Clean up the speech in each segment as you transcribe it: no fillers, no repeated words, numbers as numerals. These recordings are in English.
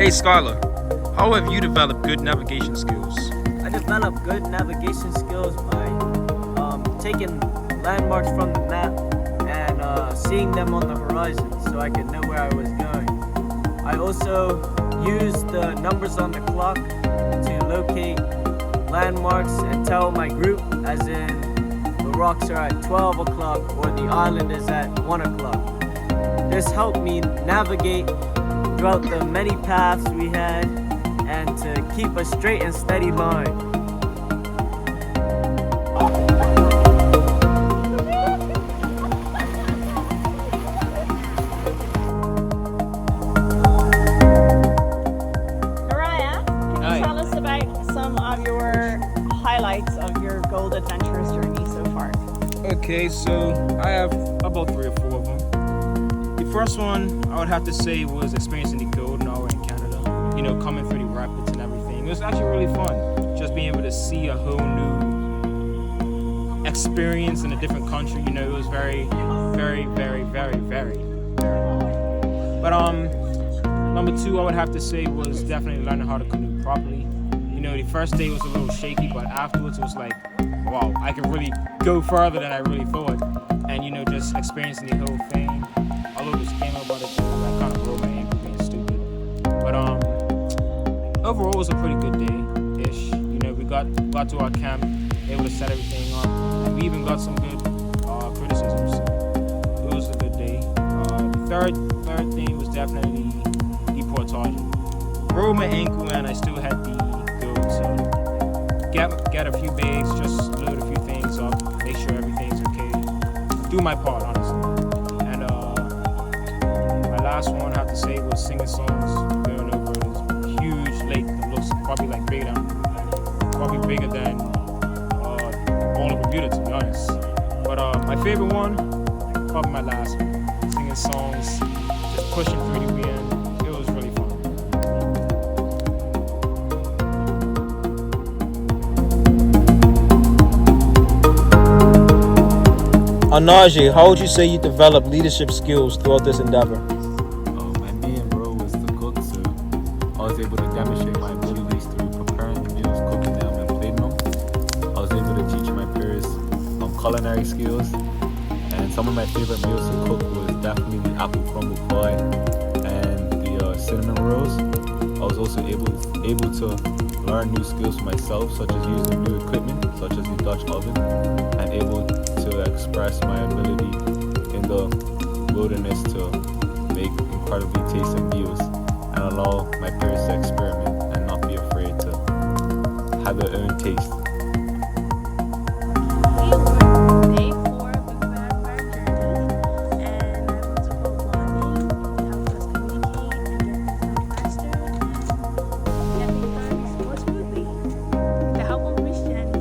Hey Skylar, how have you developed good navigation skills? I developed good navigation skills by taking landmarks from the map and seeing them on the horizon so I could know where I was going. I also used the numbers on the clock to locate landmarks and tell my group, as in the rocks are at 12 o'clock or the island is at 1 o'clock. This helped me navigate throughout the many paths we had and to keep a straight and steady line. Tell us about some of your highlights of your Gold Adventurous Journey so far. Okay, so I have about 3 or 4 of them. The first one I would have to say was experiencing the cold in Norway and Canada. You know, coming through the rapids and everything. It was actually really fun. Just being able to see a whole new experience in a different country. You know, it was very, very, very, very, very. But number 2 I would have to say was definitely learning how to canoe properly. You know, the first day was a little shaky, but afterwards it was like, wow, I can really go further than I really thought. And you know, just experiencing the whole thing. Although this came about it, that kind of broke my ankle being stupid. But overall it was a pretty good day-ish. You know, we got to our camp, able to set everything up, and we even got some good criticism. So it was a good day. The third thing was definitely deportage. Broke my ankle and I still had the gold, so get a few bags, just load a few things up, make sure everything's okay. Do my part, honestly. And my last one I have to say was singing songs, going over this huge lake that looks probably like bigger than all of Bermuda, to be honest. But my favorite one, probably my last one, singing songs, just pushing through the wind. Anaje, how would you say you developed leadership skills throughout this endeavor? My main role was to cook, so I was able to demonstrate my abilities through preparing the meals, cooking them, and plating them. I was able to teach my peers culinary skills, and some of my favorite meals to cook was definitely the apple crumble pie and the cinnamon rolls. I was also able to learn new skills for myself, such as using new equipment, such as the Dutch oven, and able to express my ability in the wilderness to make incredibly tasty meals and allow my peers to experiment and not be afraid to have their own taste. Day 4 of our journey, and I want to go blind, help us communicate and get faster and get things more smoothly to help on this journey.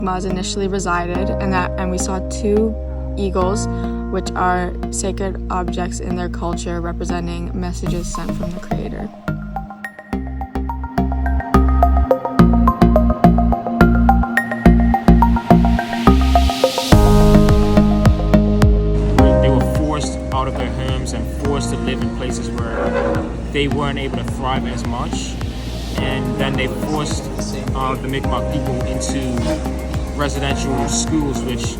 Mi'kmaq initially resided, and we saw 2 eagles, which are sacred objects in their culture representing messages sent from the Creator. They were forced out of their homes and forced to live in places where they weren't able to thrive as much. And then they forced the Mi'kmaq people into residential schools, which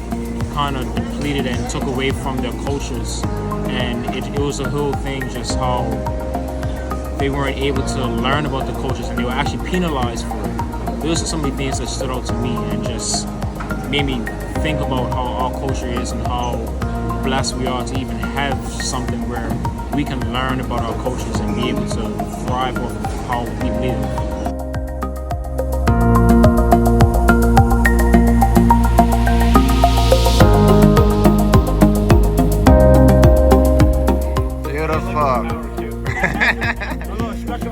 kind of depleted and took away from their cultures. And it was a whole thing, just how they weren't able to learn about the cultures and they were actually penalized for it. Those are some of the things that stood out to me and just made me think about how our culture is and how blessed we are to even have something where we can learn about our cultures and be able to thrive off of how we live. Beautiful.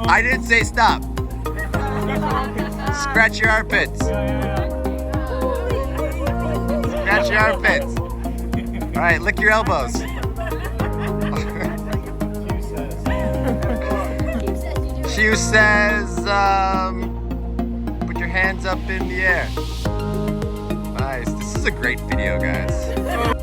I didn't say stop. Scratch your armpits. Scratch your armpits. All right, lick your elbows. Hugh says, put your hands up in the air. Nice. This is a great video, guys.